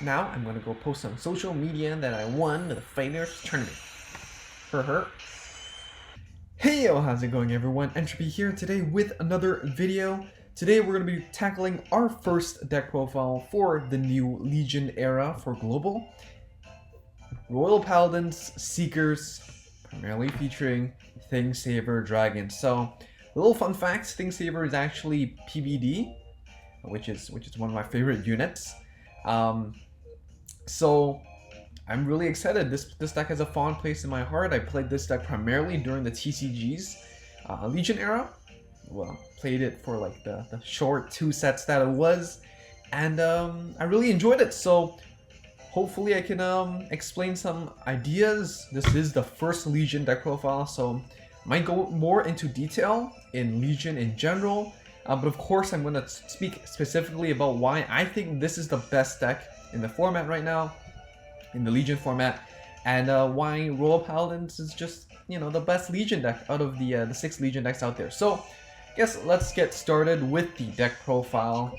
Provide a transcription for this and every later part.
now I'm gonna go post on social media that I won the Fighters tournament. Her. Hey yo, how's it going everyone? Entropy here today with another video. Today we're going to be tackling our first deck profile for the new Legion era for Global. Royal Paladins, Seekers, primarily featuring Thingsaver Dragon. So, a little fun fact, Thingsaver is actually PBD, which is one of my favorite units. So I'm really excited. This deck has a fond place in my heart. I played this deck primarily during the TCG's Legion era. Well, played it for like the short 2 sets that it was, and I really enjoyed it. So hopefully I can explain some ideas. This is the first Legion deck profile, so I might go more into detail in Legion in general. But of course I'm going to speak specifically about why I think this is the best deck in the format right now, in the Legion format, and why Royal Paladins is just, you know, the best Legion deck out of the 6 Legion decks out there. So I guess let's get started with the deck profile.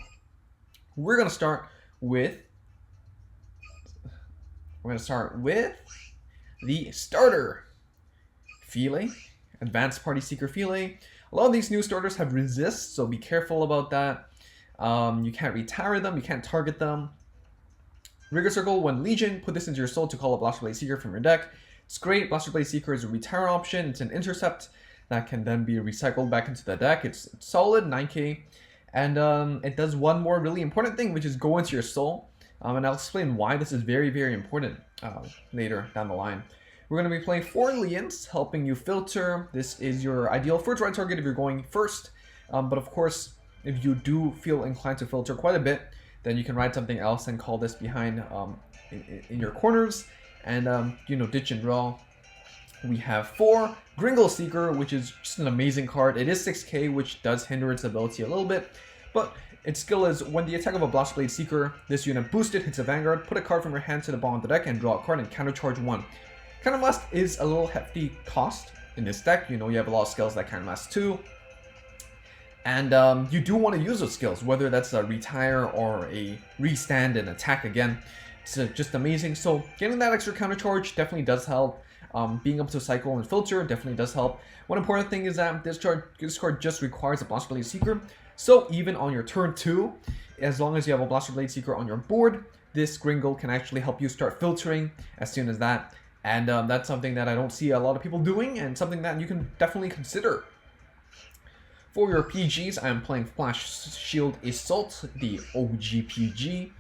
We're gonna start with the starter, Philae, Advanced Party Seeker Philae. A lot of these new starters have resist, so be careful about that. You can't retire them, you can't target them. Rigor Circle, when Legion, put this into your soul to call a Blaster Blade Seeker from your deck. It's great. Blaster Blade Seeker is a retire option. It's an intercept that can then be recycled back into the deck. It's solid, 9k. And it does one more really important thing, which is go into your soul. And I'll explain why this is very, very important later down the line. We're going to be playing 4 Liens, helping you filter. This is your ideal first right target if you're going first. But of course, if you do feel inclined to filter quite a bit, then you can write something else and call this behind in your corners, and you know, ditch and draw. We have 4 Gringle Seeker, which is just an amazing card. It is 6k, which does hinder its ability a little bit, but its skill is when the attack of a Blaster Blade Seeker, this unit boosted, hits a Vanguard, put a card from your hand to the bottom of the deck and draw a card and countercharge 1. Counterblast is a little hefty cost in this deck. You know, you have a lot of skills that counterblast too. And you do want to use those skills, whether that's a retire or a restand and attack again. It's just amazing. So getting that extra counter charge definitely does help. Being able to cycle and filter definitely does help. One important thing is that this card just requires a Blaster Blade Seeker. So even on your turn 2, as long as you have a Blaster Blade Seeker on your board, this Gringle can actually help you start filtering as soon as that. And that's something that I don't see a lot of people doing, and something that you can definitely consider. For your PGs, I'm playing Flash Shield Assault, the OG PG.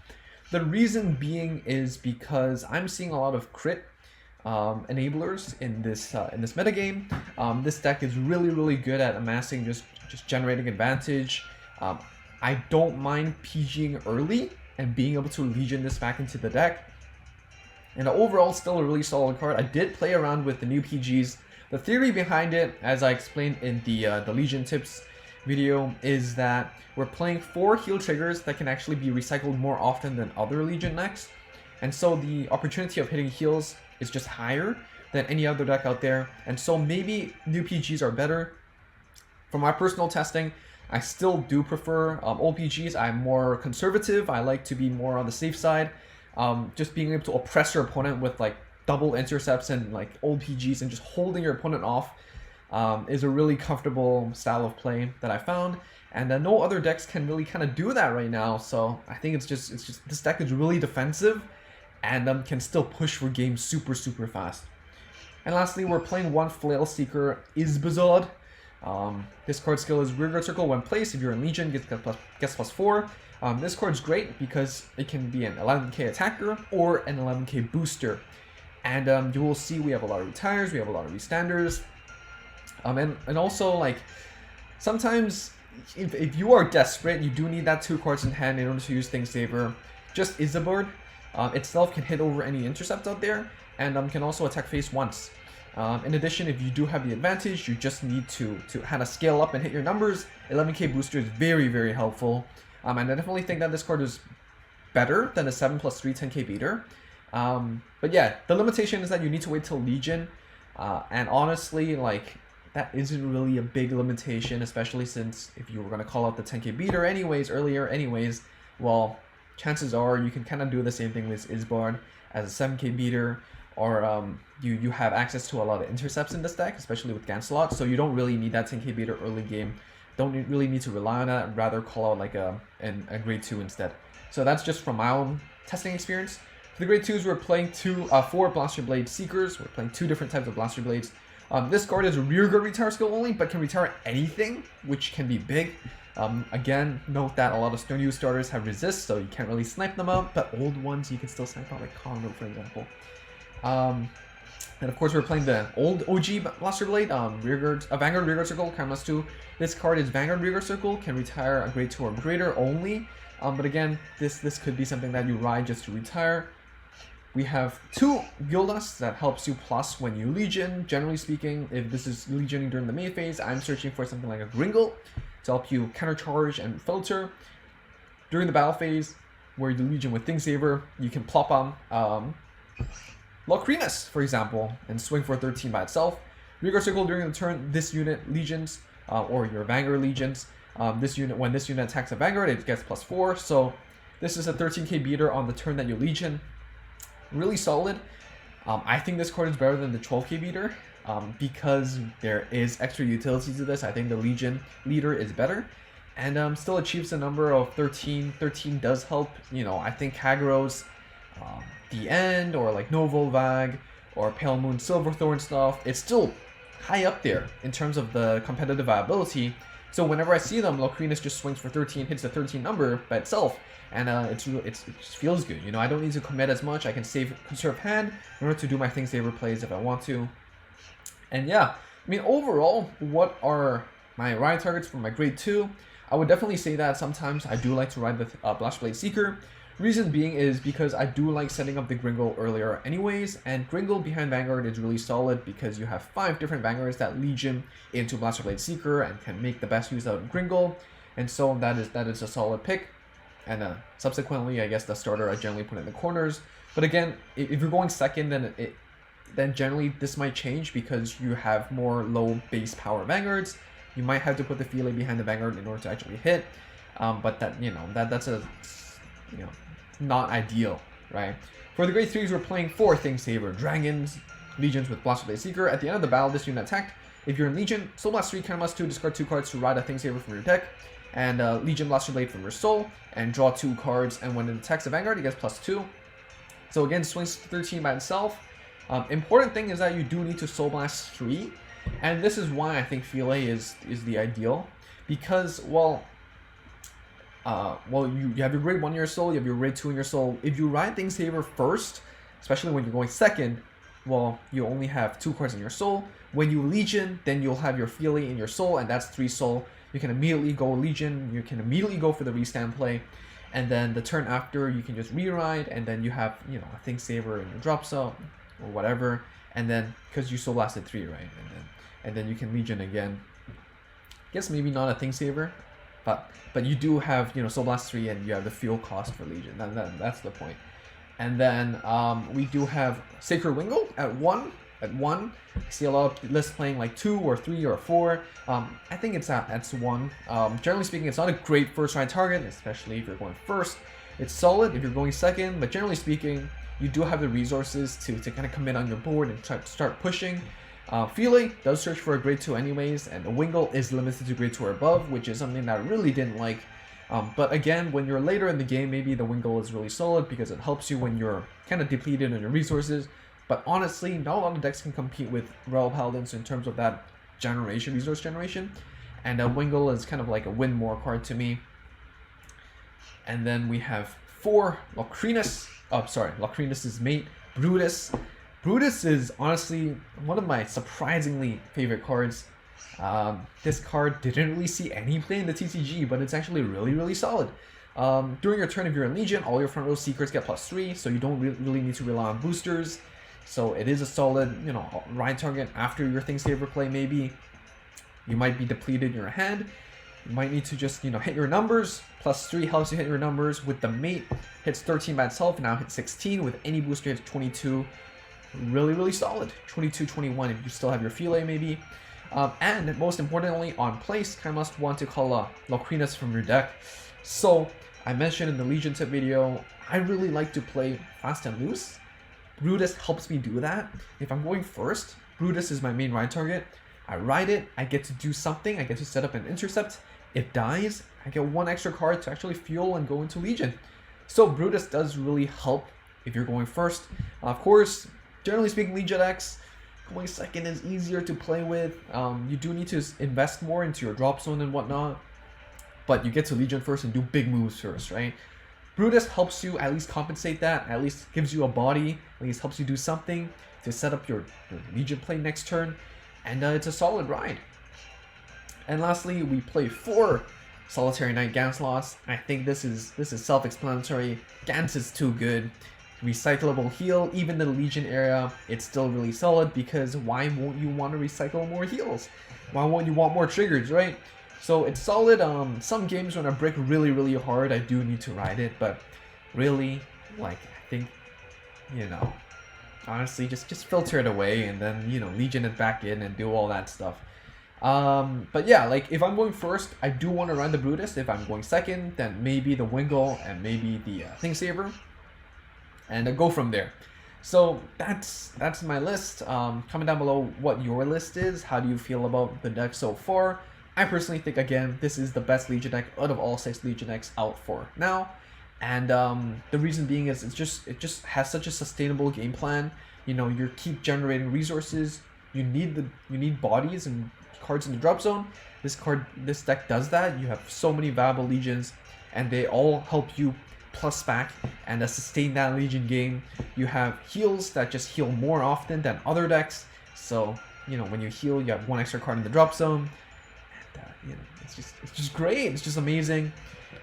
The reason being is because I'm seeing a lot of crit enablers in this metagame. This deck is really good at amassing, just generating advantage. I don't mind PGing early and being able to Legion this back into the deck. And overall, still a really solid card. I did play around with the new PGs. The theory behind it, as I explained in the Legion tips video, is that we're playing 4 heal triggers that can actually be recycled more often than other Legion decks. And so the opportunity of hitting heals is just higher than any other deck out there. And so maybe new PGs are better. For my personal testing, I still do prefer old PGs. I'm more conservative. I like to be more on the safe side. Just being able to oppress your opponent with like double intercepts and like old PGs and just holding your opponent off is a really comfortable style of play that I found, and no other decks can really kind of do that right now. So I think it's just this deck is really defensive and can still push for games super fast. And lastly, we're playing 1 Flail Seeker Isbazod. This card skill is Rigor Circle when placed. If you're in Legion, gets +4. This card's great because it can be an 11k attacker or an 11k booster. And you will see we have a lot of retires, we have a lot of restanders. And also, like, sometimes if you are desperate, you do need that 2 cards in hand in order to use Thingsaver. Just Isabard itself can hit over any intercept out there, and can also attack face once. In addition, if you do have the advantage, you just need to kind of scale up and hit your numbers. 11k booster is very helpful. And I definitely think that this card is better than a 7+3 10k beater. But yeah, the limitation is that you need to wait till Legion. And honestly, like, that isn't really a big limitation, especially since if you were going to call out the 10k beater earlier anyways, well, chances are you can kind of do the same thing with Isbard as a 7k beater, or you have access to a lot of intercepts in this deck, especially with Gancelot, so you don't really need that 10k beater early game. Don't really need to rely on that, rather call out like a grade 2 instead. So that's just from my own testing experience. For the grade 2s, we're playing 4 Blaster Blade Seekers. We're playing 2 different types of Blaster Blades. This card is a rearguard retire skill only, but can retire anything, which can be big. Again, note that a lot of Stone Use starters have resist, so you can't really snipe them out, but old ones you can still snipe out, like Congo, for example. And of course, we're playing the old OG Blaster Blade, Vanguard Rearguard Circle, Karmas 2. This card is Vanguard Rearguard Circle, can retire a grade 2 or greater only. But again, this could be something that you ride just to retire. We have 2 Gildas that helps you plus when you Legion. Generally speaking, if this is Legioning during the main phase, I'm searching for something like a Gringle to help you countercharge and filter. During the battle phase, where you Legion with Thing Saver, you can plop on Locrinus, for example, and swing for 13 by itself. Rearguard Circle during the turn, this unit Legions, or your Vanguard Legions, when this unit attacks a Vanguard, it gets +4. So this is a 13k beater on the turn that you Legion. Really solid. I think this card is better than the 12k beater because there is extra utility to this. I think the Legion leader is better, and still achieves a number of 13. 13 does help. You know, I think Kagros, the End, or like Novolvag, or Pale Moon Silverthorn stuff, it's still high up there in terms of the competitive viability. So whenever I see them, Locrinus just swings for 13, hits the 13 number by itself, and it just feels good. You know, I don't need to commit as much. I can conserve hand in order to do my Thing Saver plays if I want to. And yeah, I mean, overall, what are my ride targets for my grade 2? I would definitely say that sometimes I do like to ride the Blaster Blade Seeker. Reason being is because I do like setting up the Gringle earlier anyways, and Gringle behind Vanguard is really solid because you have 5 different Vanguards that Legion into Blaster Blade Seeker and can make the best use out of Gringle, and so that is a solid pick. And subsequently, I guess the starter I generally put in the corners. But again, if you're going second, then generally this might change because you have more low base power Vanguards. You might have to put the Filet behind the Vanguard in order to actually hit, but that's not ideal, right? For the grade 3s, we're playing 4 Thing Saver Dragons, Legions with Blaster Blade Seeker. At the end of the battle, this unit attacked. If you're in Legion, Soul Blast 3, Counterblast 2, discard 2 cards to ride a Thing Saver from your deck, and Legion Blaster Blade from your soul, and draw 2 cards, and when it attacks a Vanguard, it gets +2. So again, swings 13 by itself. Important thing is that you do need to Soul Blast 3, and this is why I think Filet is the ideal, because, well, you have your grade 1 in your soul, you have your grade 2 in your soul. If you ride Thing Saver first, especially when you're going second, well, you only have 2 cards in your soul. When you Legion, then you'll have your Filet in your soul, and that's 3 soul. You can immediately go Legion, you can immediately go for the restand play, and then the turn after you can just re-ride, and then you have, you know, a Thing Saver in your drop zone, or whatever, and then, because you Soul Blasted 3, right, and then you can Legion again. I guess maybe not a Thing Saver, but you do have, you know, Soul Blast 3, and you have the fuel cost for Legion. That's the point. And then we do have Sacred Wingle at 1. I see a lot of lists playing like 2 or 3 or 4. I think it's 1. Generally speaking, it's not a great first ride target, especially if you're going first. It's solid if you're going second, but generally speaking, you do have the resources to kind of commit on your board and try to start pushing. Filet does search for a grade 2 anyways, and the Wingle is limited to grade 2 or above, which is something that I really didn't like. But again, when you're later in the game, maybe the Wingle is really solid because it helps you when you're kind of depleted on your resources. But honestly, not a lot of decks can compete with Royal Paladins in terms of that resource generation. And Wingle is kind of like a win more card to me. And then we have 4 Locrinus. Locrinus' mate, Brutus. Brutus is honestly one of my surprisingly favorite cards. This card didn't really see any play in the TCG, but it's actually really, really solid. During your turn, if you're in Legion, all your front row Secrets get +3, so you don't really need to rely on boosters. So it is a solid, you know, ride target after your Thing Saver play. Maybe you might be depleted in your hand. You might need to just, you know, hit your numbers. +3 helps you hit your numbers. With the mate, hits 13 by itself, and now hits 16. With any booster, hits 22. Really, really solid. 22, 21 if you still have your Filet maybe. And most importantly, on place, kind of must want to call Locrinus from your deck. So I mentioned in the Legion tip video, I really like to play fast and loose. Brutus helps me do that. If I'm going first, Brutus is my main ride target. I ride it, I get to do something, I get to set up an intercept. It dies, I get one extra card to actually fuel and go into Legion. So Brutus does really help if you're going first. Of course, generally speaking, Legion decks, going second is easier to play with. You do need to invest more into your drop zone and whatnot. But you get to Legion first and do big moves first, right? Brutus helps you at least compensate that, at least gives you a body, at least helps you do something to set up your Legion play next turn, and it's a solid ride. And lastly, we play 4 Solitary Knight Gancelots. I think this is self-explanatory. Gans is too good. Recyclable heal, even in the Legion area, it's still really solid because why won't you want to recycle more heals? Why won't you want more triggers, right? So it's solid. Some games when I break really hard, I do need to ride it, but really, like, I think, you know, honestly, just filter it away and then, you know, Legion it back in and do all that stuff. But yeah, like, if I'm going first, I do want to ride the Brutus. If I'm going second, then maybe the Wingle and maybe the Thingsaver, and go from there. So that's my list. Comment down below what your list is. How do you feel about the deck so far? I personally think, again, this is the best Legion deck out of all 6 Legion decks out for now. And the reason being is it just has such a sustainable game plan. You know, you keep generating resources. You need bodies and cards in the drop zone. This deck does that. You have so many viable Legions, and they all help you plus back and sustain that Legion game. You have heals that just heal more often than other decks. So, you know, when you heal, you have one extra card in the drop zone. You know, it's just great. It's just amazing.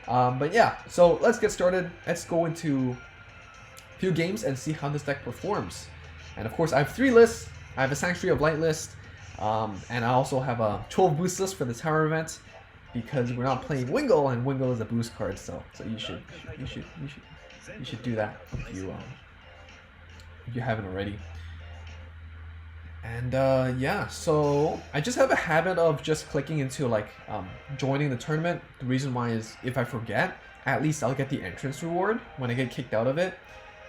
But yeah, so let's get started. Let's go into a few games and see how this deck performs. And of course, I have 3 lists. I have a Sanctuary of Light list, and I also have a 12 boost list for the Tower event because we're not playing Wingle, and Wingle is a boost card. So you should do that if you haven't already. And yeah, so I just have a habit of just clicking into like joining the tournament. The reason why is if I forget, at least I'll get the entrance reward when I get kicked out of it.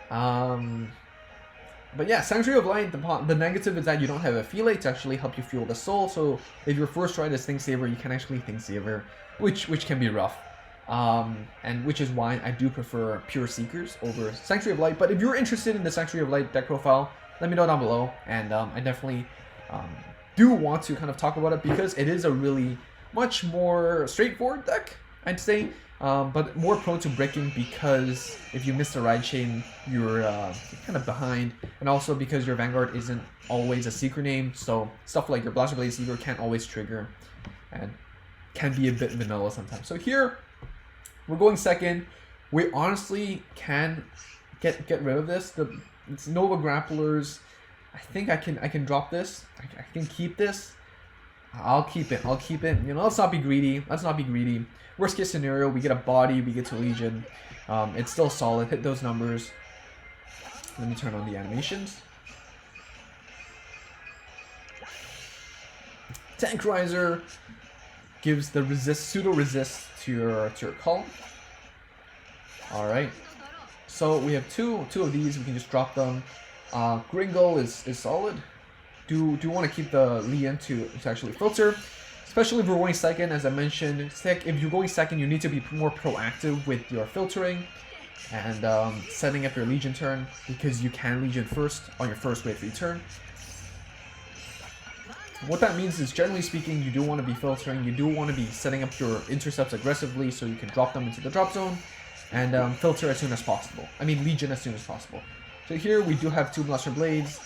But yeah, Sanctuary of Light, the negative is that you don't have a Affiliate to actually help you fuel the soul. So if your first ride is Thingsaver, you can actually Thingsaver, which can be rough. And which is why I do prefer Pure Seekers over Sanctuary of Light. But if you're interested in the Sanctuary of Light deck profile, let me know down below, and I definitely do want to kind of talk about it because it is a really much more straightforward deck, I'd say, but more prone to breaking because if you miss the ride chain, you're kind of behind, and also because your Vanguard isn't always a secret name, so stuff like your Blaster Blade Seeker can't always trigger and can be a bit vanilla sometimes. So here, we're going second. We honestly can get rid of this. It's Nova Grapplers. I think I can drop this. I can keep this. I'll keep it. You know, let's not be greedy. Worst case scenario, we get a body, we get to Legion. It's still solid. Hit those numbers. Let me turn on the animations. Tank Riser gives the pseudo resist to your call. All right. So we have two of these. We can just drop them. Gringo is solid. Do want to keep the Lian to actually filter, especially if we're going second. As I mentioned, if you're going second, you need to be more proactive with your filtering and setting up your Legion turn because you can Legion first on your first wave 3 turn. What that means is, generally speaking, you do want to be filtering. You do want to be setting up your intercepts aggressively so you can drop them into the drop zone and filter as soon as possible. I mean, Legion as soon as possible. So here we do have 2 Blaster Blades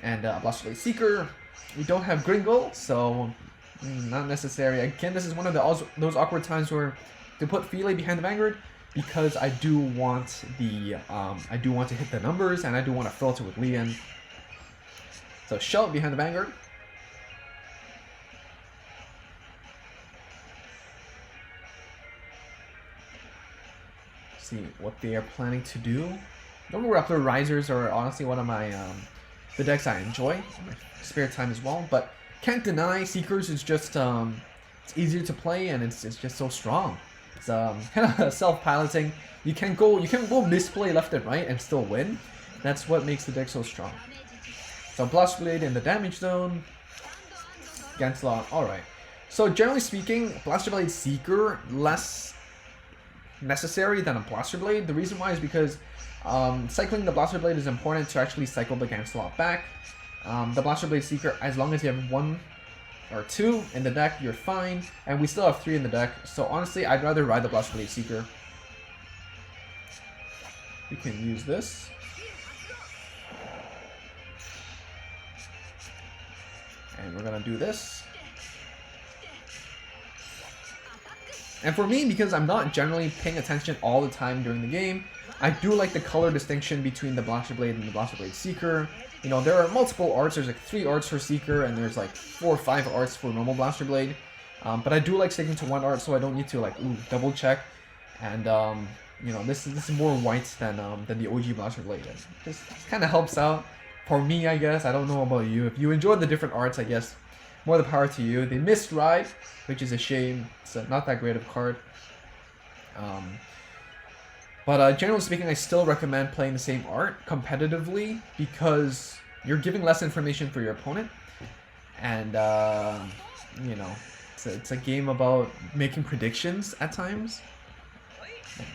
and Blaster Blade Seeker. We don't have Gringo, so not necessary. Again, this is one of those awkward times where to put Philae behind the Vanguard because I do want to hit the numbers and I do want to filter with Lian. So Shell behind the Vanguard. See what they are planning to do. Nova Grappler Risers are honestly one of my the decks I enjoy in my spare time as well, but can't deny Seekers is just it's easier to play and it's just so strong. It's kind of self-piloting. You can go misplay left and right and still win. That's what makes the deck so strong. So Blaster Blade in the damage zone. Gancelot, alright. So generally speaking, Blaster Blade Seeker less necessary than a Blaster Blade. The reason why is because cycling the Blaster Blade is important to actually cycle the Gancelot back. The Blaster Blade Seeker, as long as you have 1 or 2 in the deck, you're fine. And we still have 3 in the deck. So honestly, I'd rather ride the Blaster Blade Seeker. We can use this. And we're gonna do this. And for me, because I'm not generally paying attention all the time during the game, I do like the color distinction between the Blaster Blade and the Blaster Blade Seeker. You know, there are multiple arts. There's like 3 arts for Seeker, and there's like 4 or 5 arts for normal Blaster Blade. But I do like sticking to 1 art, so I don't need to like double check. And you know, this is more white than the OG Blaster Blade. It just kind of helps out for me, I guess. I don't know about you. If you enjoy the different arts, I guess more the power to you. They missed Ride, which is a shame. It's not that great of a card. But generally speaking, I still recommend playing the same art competitively because you're giving less information for your opponent. And, you know, it's a game about making predictions at times.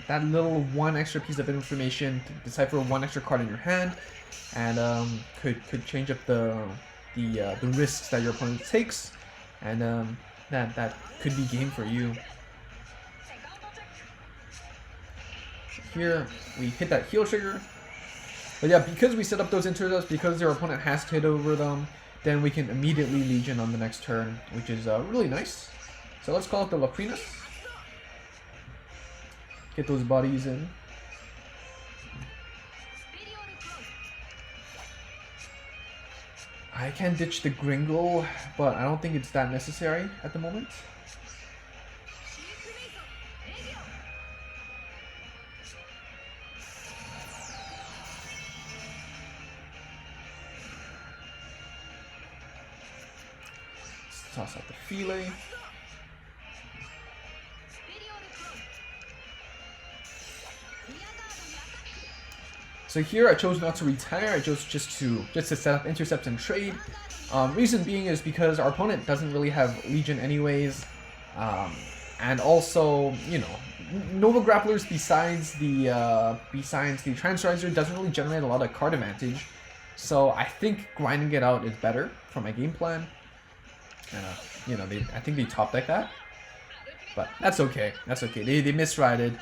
That little 1 extra piece of information to decipher 1 extra card in your hand and could change up the risks that your opponent takes. And that could be game for you. Here, we hit that heal trigger. But yeah, because we set up those intercepts, because their opponent has to hit over them, then we can immediately Legion on the next turn, which is really nice. So let's call it the Laprinus. Get those bodies in. I can ditch the Gringle, but I don't think it's that necessary at the moment. Toss out the Fillet. So here I chose not to retire. I chose just to set up intercept and trade. Reason being is because our opponent doesn't really have Legion anyways, and also, you know, Nova Grapplers besides the Transriser doesn't really generate a lot of card advantage. So I think grinding it out is better for my game plan. You know, I think they top deck that, but that's okay. That's okay. They misrided.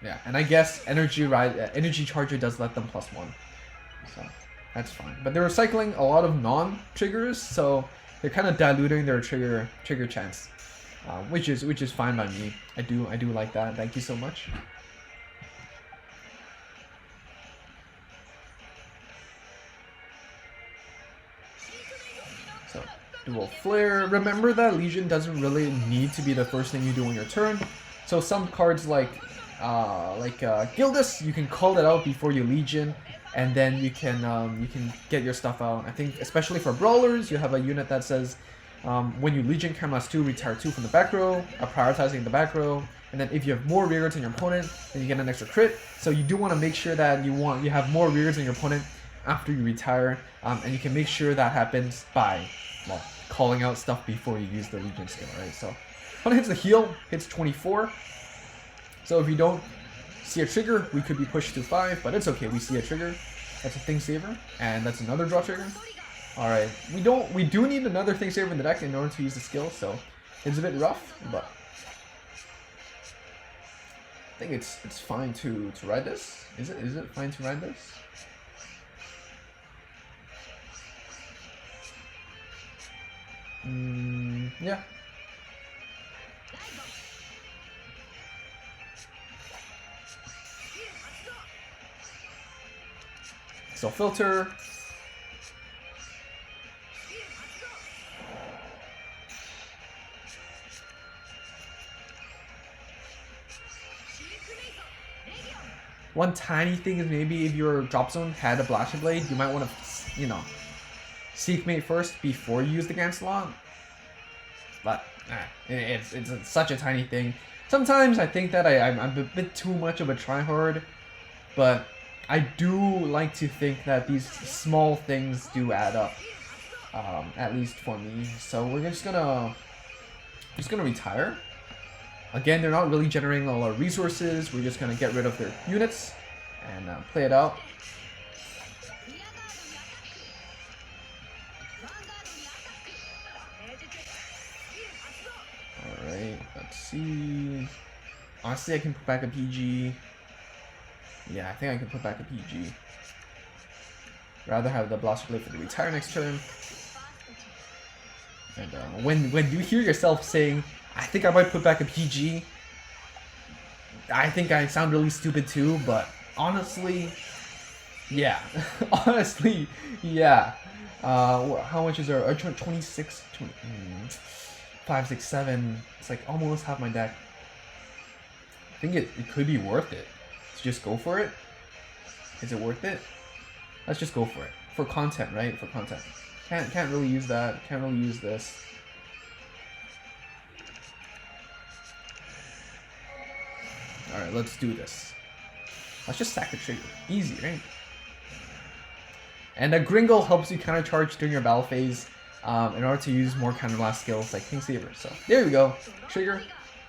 Yeah, and I guess Energy Charger does let them +1, so that's fine. But they're cycling a lot of non-triggers, so they're kind of diluting their trigger chance, which is fine by me. I do like that. Thank you so much. So dual flare. Remember that Legion doesn't really need to be the first thing you do on your turn. So some cards like Gildas, you can call it out before you Legion, and then you can get your stuff out. I think especially for brawlers, you have a unit that says when you Legion Cameras 2, retire 2 from the back row, prioritizing the back row, and then if you have more rearguards than your opponent, then you get an extra crit. So you do want to make sure that you have more rearguards than your opponent after you retire, and you can make sure that happens by calling out stuff before you use the Legion skill, right? So when it hits the heal, hits 24. So if you don't see a trigger, we could be pushed to 5, but it's okay. We see a trigger. That's a Thing Saver, and that's another draw trigger. All right, we do need another Thing Saver in the deck in order to use the skill, so it's a bit rough, but I think it's fine to ride this. Is it fine to ride this? Yeah. So filter. One tiny thing is maybe if your drop zone had a Blaster Blade, you might want to, you know, Seek Mate first before you use the Gancelot. But it's such a tiny thing. Sometimes I think that I'm a bit too much of a tryhard, but I do like to think that these small things do add up, at least for me. So we're just gonna retire. Again, they're not really generating a lot of resources. We're just gonna get rid of their units and play it out. Alright, let's see. Honestly, I can put back a PG. Yeah, I think I can put back a PG. Rather have the Blaster Blade for the retire next turn. And when you hear yourself saying, I think I might put back a PG, I think I sound really stupid too, but honestly, yeah. Honestly, yeah. How much is our 26? 5, 6, 7. It's like almost half my deck. I think it could be worth it to just go for it. Is it worth it? Let's just go for it. For content, right? For content. Can't really use that. Can't really use this. Alright, let's do this. Let's just sack the trigger. Easy, right? And a Gringle helps you countercharge during your battle phase in order to use more counterblast skills like King Saber. So there we go. Trigger.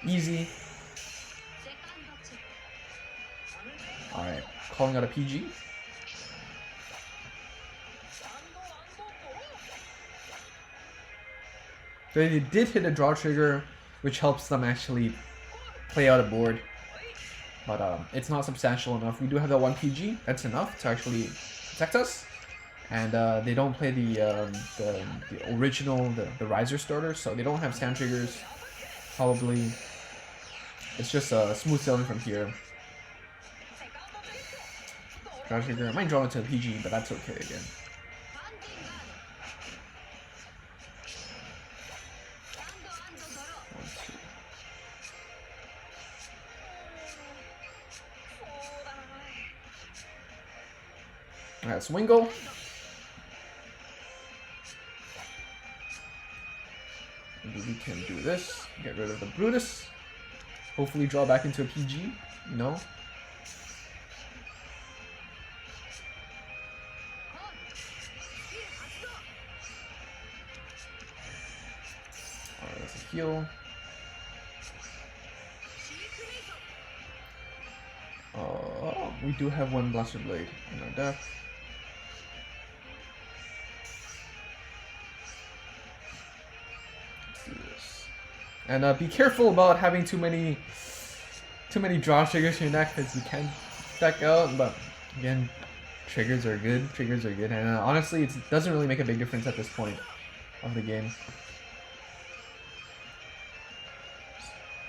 Easy. Alright, calling out a PG. They did hit a draw trigger, which helps them actually play out a board. But it's not substantial enough. We do have that 1 PG. That's enough to actually protect us. And they don't play the original, the Riser starter, so they don't have stand triggers. Probably. It's just smooth sailing from here. Draw trigger. I might draw into a PG, but that's okay again. Alright, Swingle. Maybe we can do this. Get rid of the Brutus. Hopefully draw back into a PG. No. Alright, that's a heal. We do have 1 Blaster Blade in our deck. And be careful about having too many draw triggers in your deck, because you can deck out. But again, triggers are good. Triggers are good, and honestly, it doesn't really make a big difference at this point of the game.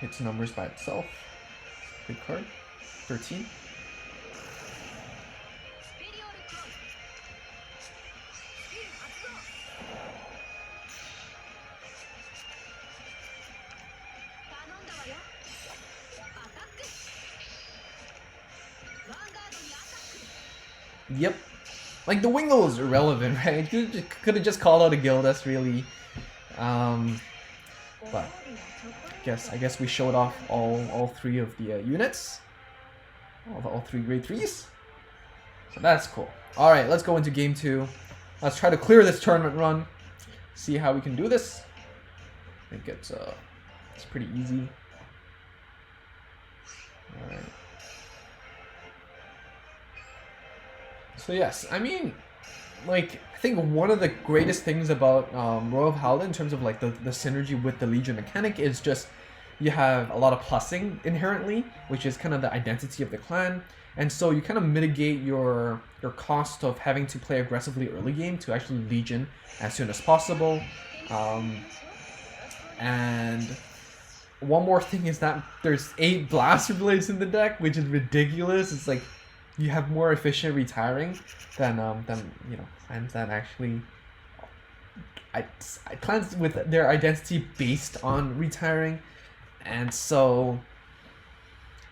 Hits numbers by itself. Good card. 13. Yep. Like, the Wingle is irrelevant, right? You could have just called out a Gildas, really. But I guess we showed off all 3 of the units. All 3 grade 3s. So that's cool. Alright, let's go into game 2. Let's try to clear this tournament run. See how we can do this. I think it's pretty easy. Alright. So yes, I mean, like, I think one of the greatest things about Royal Paladin in terms of like the synergy with the Legion mechanic is just you have a lot of plussing inherently, which is kind of the identity of the clan, and so you kind of mitigate your cost of having to play aggressively early game to actually Legion as soon as possible. And one more thing is that there's 8 Blaster Blades in the deck, which is ridiculous. It's like you have more efficient retiring than you know, clans that actually clans with their identity based on retiring, and so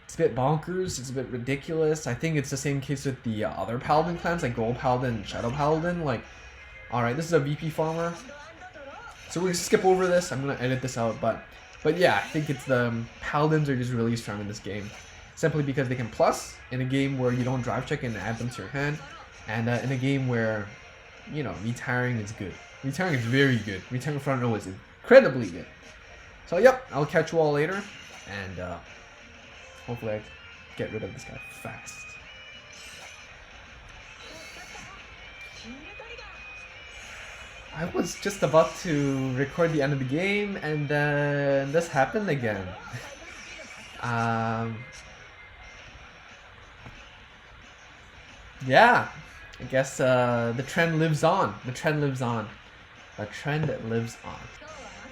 it's a bit bonkers. It's a bit ridiculous. I think it's the same case with the other Paladin clans like Gold Paladin and Shadow Paladin. Like, all right, this is a VP farmer. So we're gonna skip over this. I'm gonna edit this out, but yeah, I think it's the Paladins are just really strong in this game, simply because they can plus in a game where you don't drive check and add them to your hand, and in a game where, you know, retiring is good. Retiring is very good. Retiring front row is incredibly good. So yep, I'll catch you all later, and hopefully I get rid of this guy fast. I was just about to record the end of the game, and then this happened again. Yeah, I guess the trend lives on. The trend lives on. The trend lives on.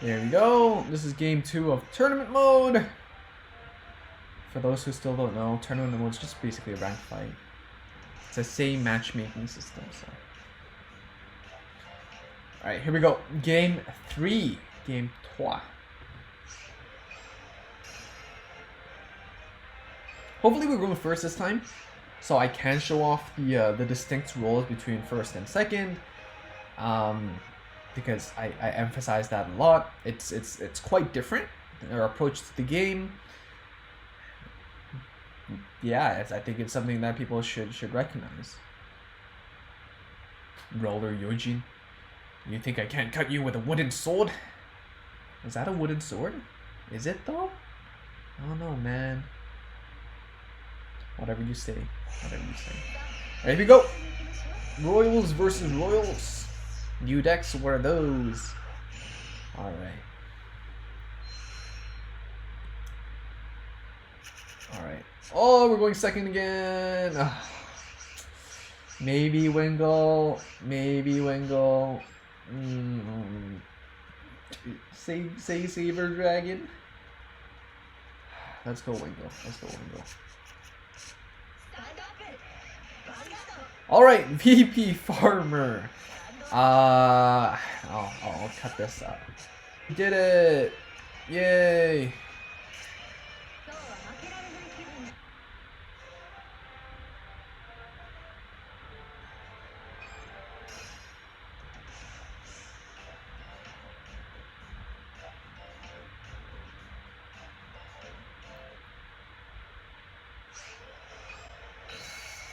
There we go. This is game 2 of tournament mode. For those who still don't know, tournament mode is just basically a ranked fight. It's the same matchmaking system, so. Alright, here we go. Game 3. Game 3. Hopefully we're going first this time, so I can show off the distinct roles between first and second. Because I emphasize that a lot. It's quite different, our approach to the game. Yeah, I think it's something that people should recognize. Roller Yojin. You think I can't cut you with a wooden sword? Is that a wooden sword? Is it though? I don't know, man. Whatever you say. Whatever you say. There we go. Royals versus Royals. New decks, what are those? Alright. Alright. Oh, we're going second again. Ugh. Maybe Wingle. Maybe Wingle. Say Saber Dragon. Let's go Wingle. Let's go Wingle. Alright, VP Farmer. I'll cut this up. We did it! Yay!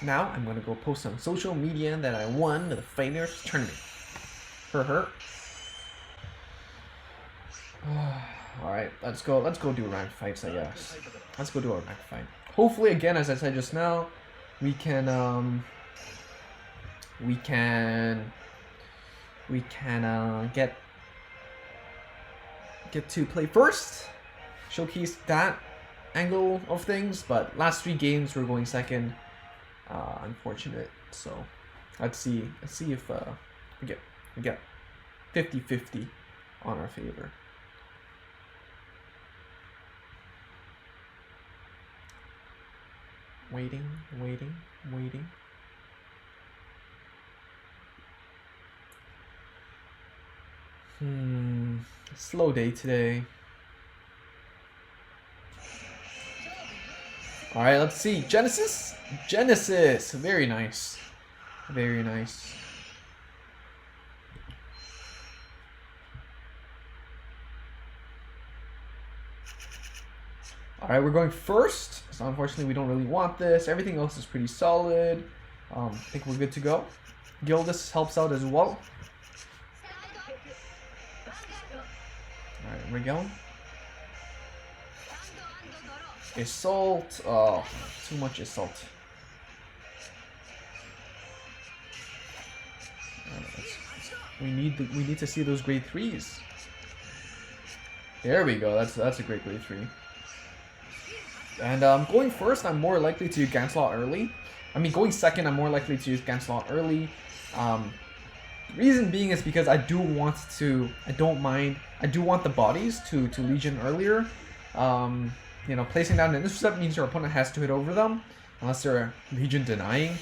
Now I'm gonna go post on social media that I won the Finers tournament. For her. Alright, let's go do ranked fights, I guess. Let's go do a ranked fight. Hopefully, again, as I said just now, we can get to play first, showcase that angle of things, but last 3 games we're going second. Unfortunate. So let's see if we get 50-50 on our favor. Waiting. Slow day today. Alright, let's see. Genesis! Genesis! Very nice. Very nice. Alright, we're going first. So unfortunately we don't really want this. Everything else is pretty solid. I think we're good to go. Gildus helps out as well. Alright, we're going. Assault. Oh, too much assault. We need to see those grade 3s. There we go. That's a great grade 3. And going first, I'm more likely to use Gancelot early. I mean, going second, I'm more likely to use Gancelot early. Reason being is because I do want the bodies to Legion earlier. You know, placing down an intercept means your opponent has to hit over them, unless they're Legion denying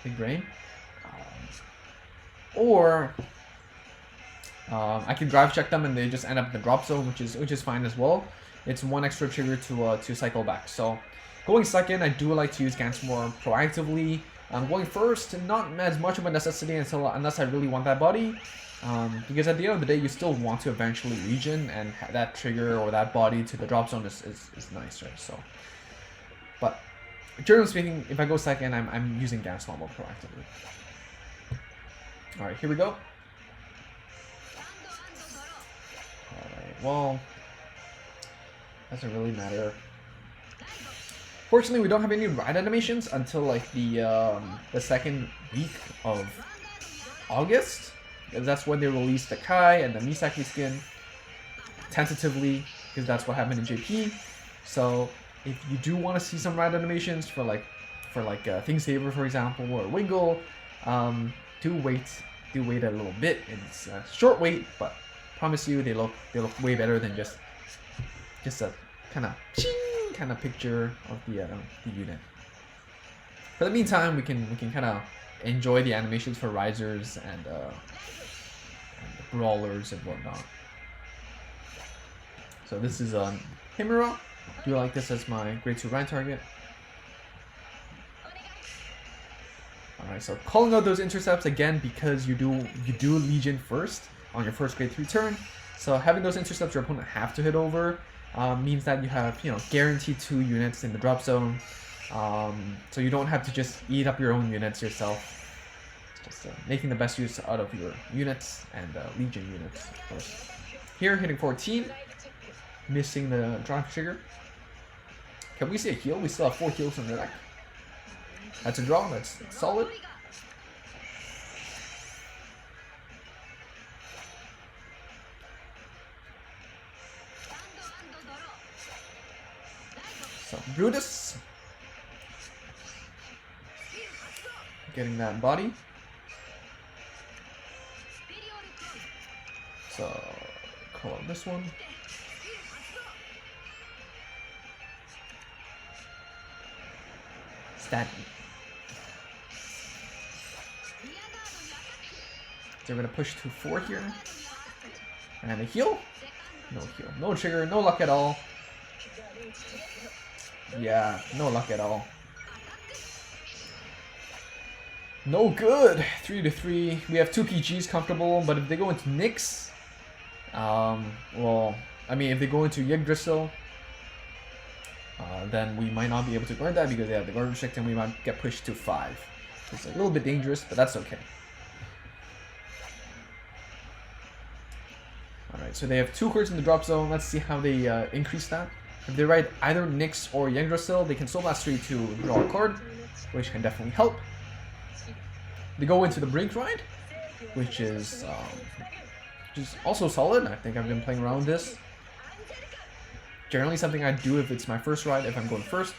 Big Brain. Or I can drive check them and they just end up in the drop zone, which is fine as well. It's one extra trigger to cycle back. So going second, I do like to use Gans more proactively. I'm going first, not as much of a necessity unless I really want that body. Because at the end of the day, you still want to eventually Legion, and that trigger or that body to the drop zone is nice, right? So, but generally speaking, if I go second, I'm using Gancelot more proactively. All right, here we go. All right, well, doesn't really matter. Fortunately, we don't have any ride animations until like the second week of August. That's when they released the Kai and the Misaki skin, tentatively, because that's what happened in JP. So if you do want to see some ride animations for like Thing Saver, for example, or Wingle, do wait a little bit. It's a short wait, but promise you they look way better than just a kind of picture of the unit. For the meantime, we can kind of enjoy the animations for risers and brawlers and whatnot. So this is Himura. Do like this as my grade 2 Ryan target. Alright, so calling out those intercepts again because you do Legion first on your first grade 3 turn. So having those intercepts your opponent have to hit over means that you have, you know, guaranteed 2 units in the drop zone. So you don't have to just eat up your own units yourself. Just making the best use out of your units and Legion units, of course. Here, hitting 14, missing the drop trigger. Can we see a heal? We still have 4 heals in the deck. That's a draw, that's solid. So, Brutus. Getting that body. So, call out this one. Stat. So we're gonna push to 4 here. And a heal? No heal. No trigger, no luck at all. Yeah, no luck at all. No good. 3-3. We have 2 PGs comfortable, but if they go into Nyx, well, I mean, if they go into Yggdrasil, then we might not be able to guard that because they have the guard restrict and we might get pushed to 5. It's a little bit dangerous, but that's okay. Alright, so they have 2 cards in the drop zone. Let's see how they increase that. If they ride either Nyx or Yggdrasil, they can Soul Blast 3 to draw a card, which can definitely help. They go into the Brink ride, which is also solid. I think I've been playing around with this. Generally something I do if it's my first ride, if I'm going first.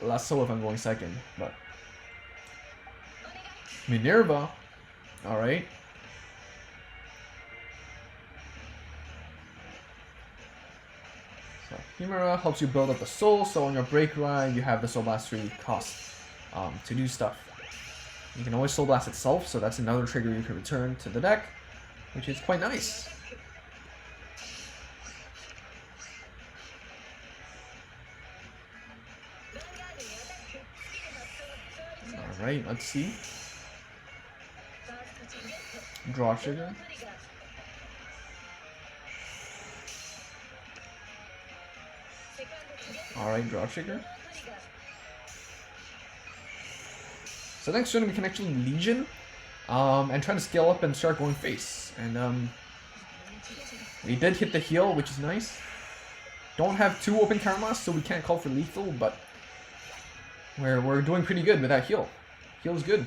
Less so if I'm going second, but... Minerva. Alright. So Himura helps you build up the soul, so on your break ride you have the Soul Blast 3 cost to do stuff. You can always Soul Blast itself, so that's another trigger you can return to the deck, which is quite nice. Alright, let's see. Draw trigger. Alright, draw trigger. So next turn we can actually Legion and try to scale up and start going face. And we did hit the heal, which is nice. Don't have 2 open Karamas, so we can't call for lethal, but we're doing pretty good with that heal. Heal's good.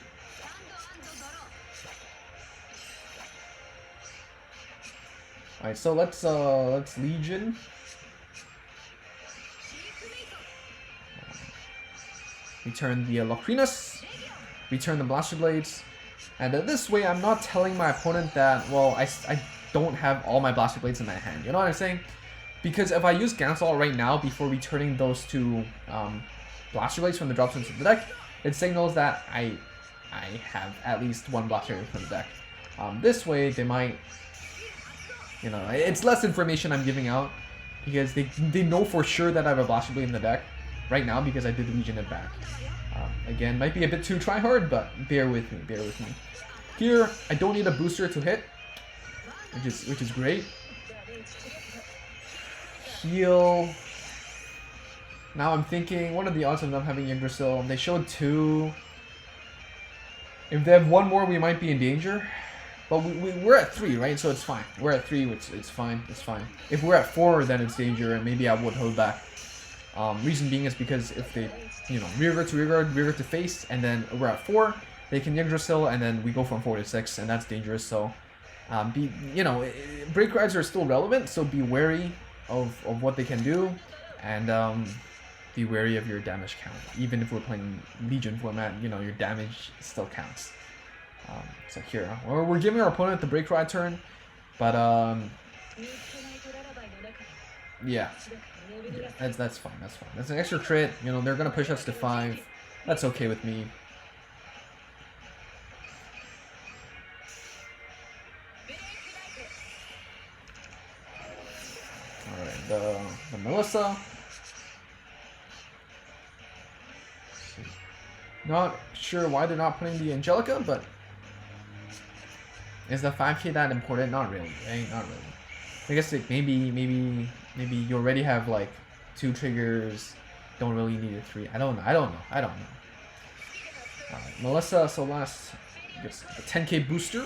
Alright, so let's Legion. Return the Locrinas. Return the Blaster Blades. And this way I'm not telling my opponent that, well, I don't have all my Blaster Blades in my hand. You know what I'm saying? Because if I use Gancelot right now before returning those 2 Blaster Blades from the drop into the deck, it signals that I have at least 1 Blaster Blade from the deck. This way they might, you know, it's less information I'm giving out because they know for sure that I have a Blaster Blade in the deck. right now because I did Legion it back. Again, might be a bit too try hard, but bear with me, bear with me. Here, I don't need a booster to hit, which is great. Heal. Now I'm thinking, what are the odds of them having Yggdrasil? They showed 2. If they have 1 more, we might be in danger. But we're at 3, right? So it's fine. We're at 3, which it's fine. It's fine. If we're at 4, then it's danger, and maybe I would hold back. Reason being is because if they, you know, rearguard to face, and then we're at 4, they can Yggdrasil, and then we go from 4 to 6, and that's dangerous. So, you know, break rides are still relevant, so be wary of what they can do, and be wary of your damage count. Even if we're playing Legion format, you know, your damage still counts. So here, we're giving our opponent the break ride turn, but yeah, that's fine. That's fine. That's an extra crit. You know, they're gonna push us to 5. That's okay with me. All right, the Melissa. Not sure why they're not putting the Angelica, but is the 5k that important? Not really, right? Not really. I guess like maybe you already have like 2 triggers, don't really need a 3. I don't know. Melissa, so last gets a 10k booster.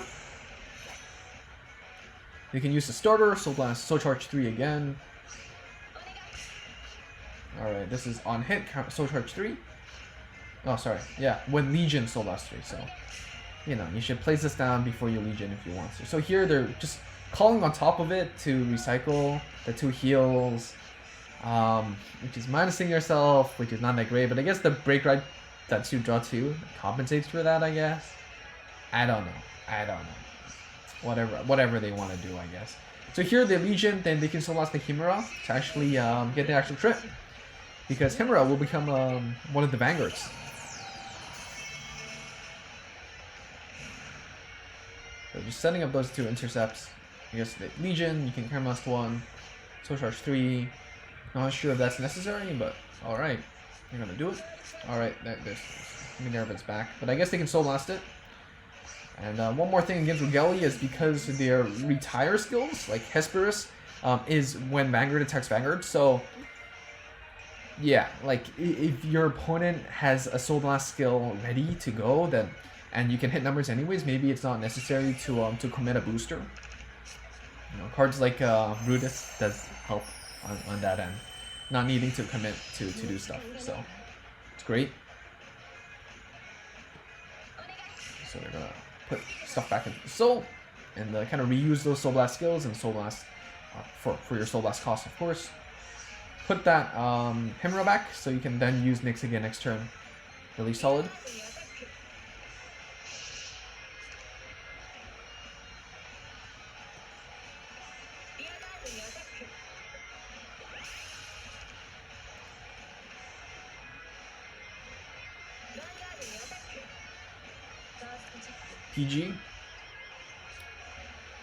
You can use the starter, so blast, Soul Charge 3 again. Alright, this is on hit, Soul Charge 3. Oh, sorry. Yeah, with Legion Soul Blast 3, so you know, you should place this down before you Legion if you want to. So here they're just calling on top of it to recycle the 2 heals, which is minusing yourself, which is not that great, but I guess the break ride that you draw 2 compensates for that, I guess. I don't know. Whatever they want to do, I guess. So here the Legion, then they can still lost the Chimera to actually get the actual trip, because Chimera will become one of the Vanguards. So just setting up those 2 intercepts. I guess the Legion, you can Chemist 1, Soul Charge 3. Not sure if that's necessary, but alright. You're gonna do it. Alright, there's Minerva's back. But I guess they can Soul Blast it. And one more thing against Regali is because their retire skills, like Hesperus, is when Vanguard attacks Vanguard. So, yeah, like if your opponent has a Soul Blast skill ready to go, then and you can hit numbers anyways, maybe it's not necessary to commit a booster. You know, cards like Brutus does help on that end, not needing to commit to do stuff. So it's great. So we're gonna put stuff back into the Soul and kind of reuse those Soul Blast skills and Soul Blast for your Soul Blast cost, of course. Put that Himera back so you can then use Nyx again next turn. Really solid. PG.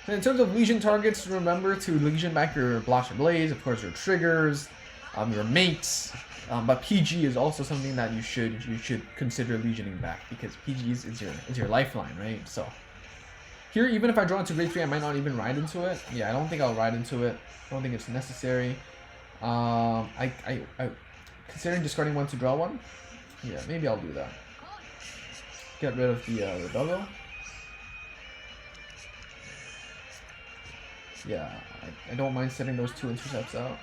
So in terms of Legion targets, remember to Legion back your Blaster Blades, of course your triggers, your mates, but PG is also something that you should consider Legioning back, because PG is your lifeline, right? So here, even if I draw into grade 3, I might not even ride into it. Yeah, I don't think I'll ride into it. I don't think it's necessary. I considering discarding 1 to draw 1. Yeah, maybe I'll do that. Get rid of the Rebello. Yeah, I don't mind setting those 2 intercepts out.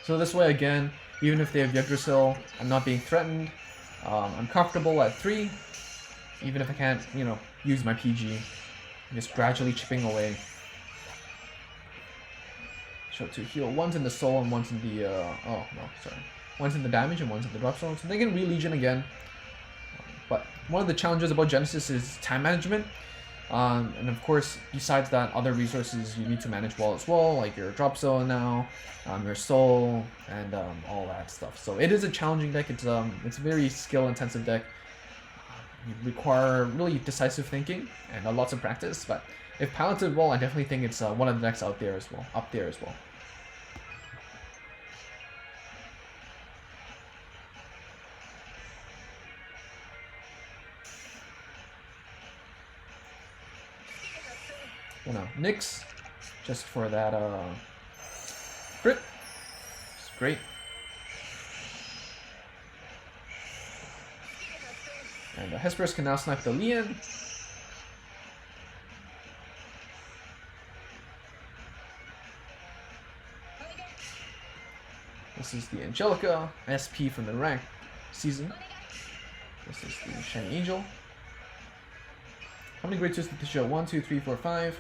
So this way, again, even if they have Yggdrasil, I'm not being threatened. I'm comfortable at 3, even if I can't, you know, use my PG. I'm just gradually chipping away. Show 2 heal. One's in the Soul and one's in the, oh, no, sorry. One's in the damage and one's in the drop zone, so they can re-Legion again. But one of the challenges about Genesis is time management. And of course, besides that, other resources you need to manage well as well, like your drop zone now, your soul, and all that stuff. So it is a challenging deck. It's a very skill-intensive deck. You require really decisive thinking and lots of practice, but If Paladin did well, I definitely think it's one of the decks out there as well. Up there as well. Gonna Nyx just for that crit. It's great. And Hesperus can now snipe the Lian. This is the Angelica SP from the rank season. This is the Shiny Angel. How many grade 2s did this show? 1, 2, 3, 4, 5,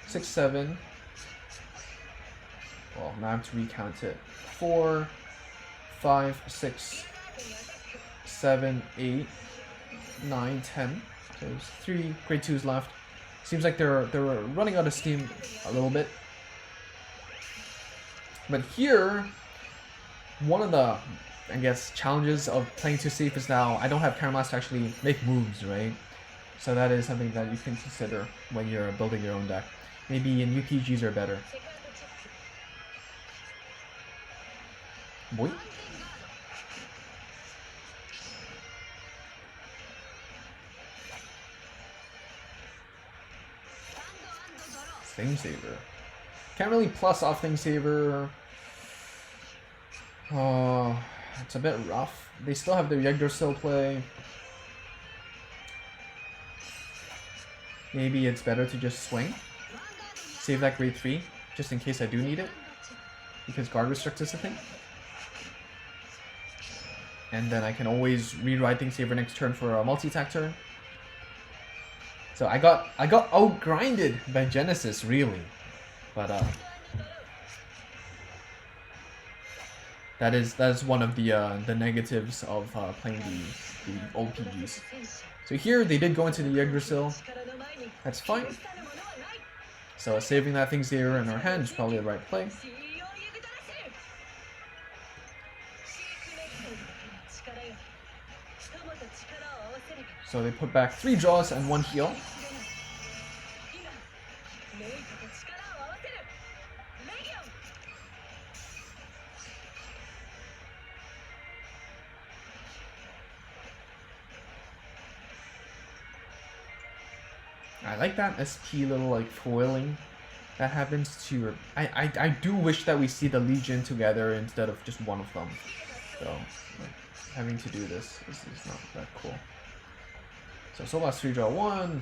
6, 7. Well, now I have to recount it. 4, 5, 6, 7, 8, 9, 10. So there's 3 grade 2s left. Seems like they're running out of steam a little bit. But here, one of the, I guess, challenges of playing too safe is now I don't have Caramas to actually make moves, right? So that is something that you can consider when you're building your own deck. Maybe in UPGs are better. Boy. Thing Saver. Can't really plus off Thing Saver. It's a bit rough. They still have their Yggdrasil play. Maybe it's better to just swing. Save that grade 3, just in case I do need it. Because guard restrict is a thing. And then I can always rewrite Thing Saver next turn for a multi-attack turn. So I got out-grinded by Genesis, really. But that is one of the negatives of playing the old PGs. So here they did go into the Yggdrasil. That's fine. So saving that Thing Saver in our hand is probably the right play. So they put back 3 draws and 1 heal. I like that SP little like foiling that happens to. I do wish that we see the Legion together instead of just one of them. So like, having to do this is not that cool. So Solas 3 draw 1.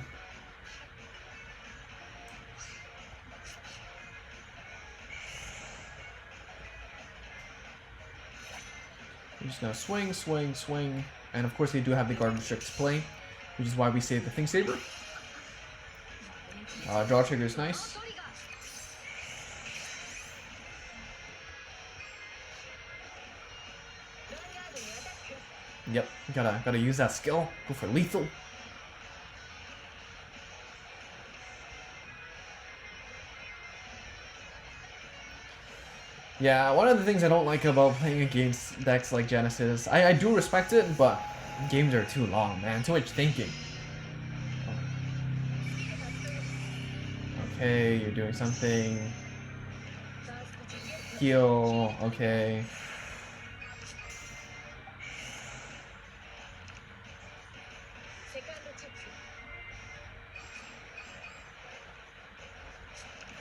We're just gonna swing, swing, swing, and of course they do have the guard restrict to play, which is why we save the Thing Saber. Draw trigger is nice. Yep, gotta use that skill. Go for lethal. Yeah, one of the things I don't like about playing against decks like Genesis, I do respect it, but games are too long, man. Too much thinking. Okay, you're doing something. Heal, okay.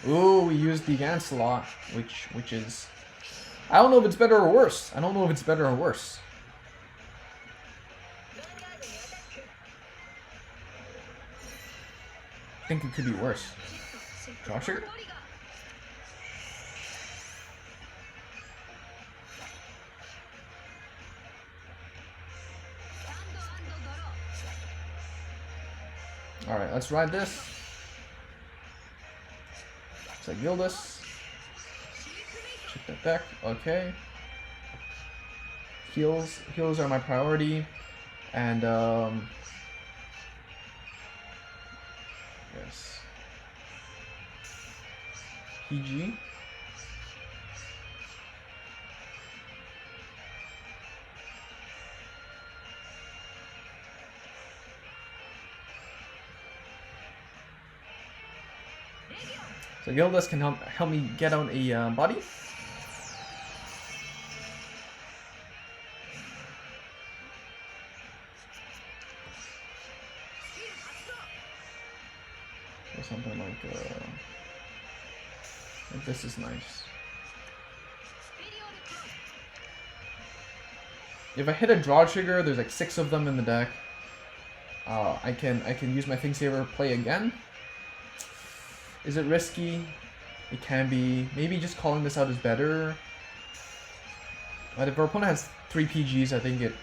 Ooh, we used the Gancelot, which is... I don't know if it's better or worse. I don't know if it's better or worse. I think it could be worse. Draw trigger? Alright, let's ride this. So Gildas. Check that deck. Okay. Heals are my priority. And yes. PG. So Gildas can help me get on a body. Or something like this is nice. If I hit a draw trigger, there's like 6 of them in the deck. I can use my Thing Saver, play again. Is it risky? It can be. Maybe just calling this out is better. But if our opponent has 3 PGs, I think it.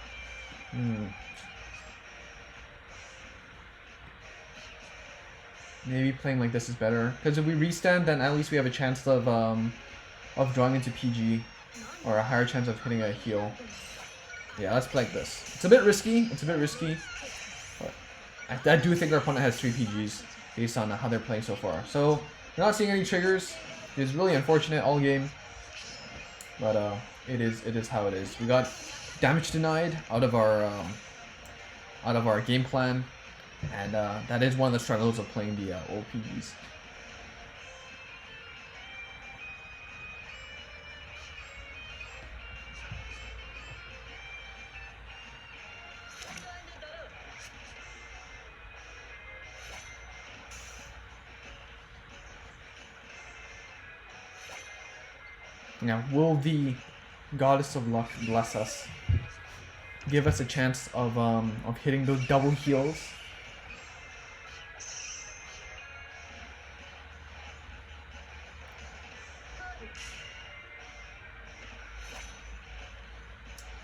Maybe playing like this is better. Because if we restand, then at least we have a chance of drawing into PG, or a higher chance of hitting a heal. Yeah, let's play like this. It's a bit risky. It's a bit risky. But I do think our opponent has 3 PGs based on how they're playing so far. So we're not seeing any triggers. It's really unfortunate all game. But it is how it is. We got damage denied out of our game plan, and that is one of the struggles of playing the old PGs. Now, will the Goddess of Luck bless us? Give us a chance of hitting those double heals.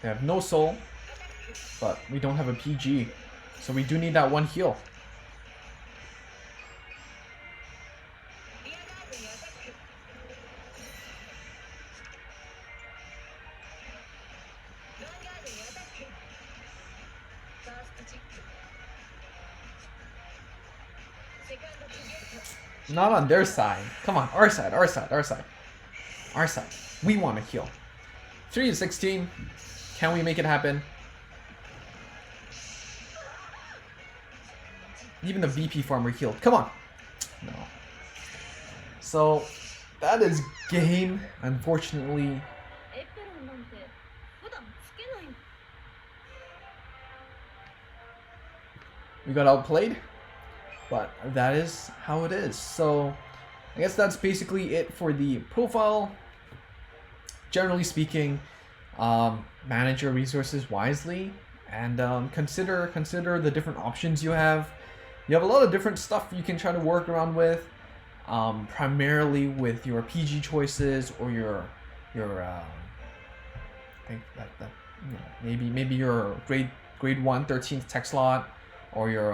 We have no soul, but we don't have a PG, so we do need that 1 heal. Not on their side. Come on, our side, our side, our side. Our side. We want to heal. 3 to 16. Can we make it happen? Even the VP farmer healed. Come on. No. So, that is game, unfortunately. We got outplayed, but that is how it is. So I guess that's basically it for the profile. Generally speaking, manage your resources wisely, and consider the different options you have. You have a lot of different stuff you can try to work around with, primarily with your PG choices or your I think that you know, maybe your grade 1 13th tech slot, or your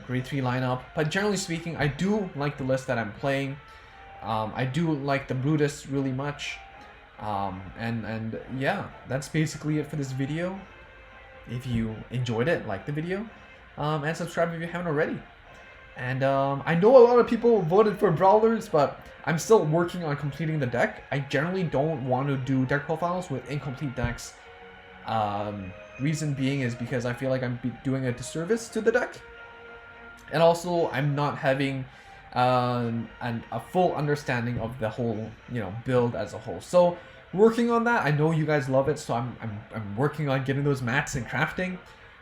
grade 3 lineup. But generally speaking, I do like the list that I'm playing. I do like the Brutus really much. And yeah, that's basically it for this video. If you enjoyed it, like the video, and subscribe if you haven't already. And I know a lot of people voted for Brawlers, but I'm still working on completing the deck. I generally don't want to do deck profiles with incomplete decks. Reason being is because I feel like I'm doing a disservice to the deck, and also I'm not having a full understanding of the whole build as a whole. So working on that. I know you guys love it, so I'm working on getting those mats and crafting.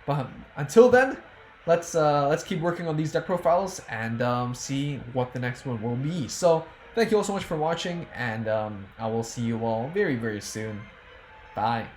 But until then, let's keep working on these deck profiles and see what the next one will be. So thank you all so much for watching, and I will see you all very, very soon. Bye.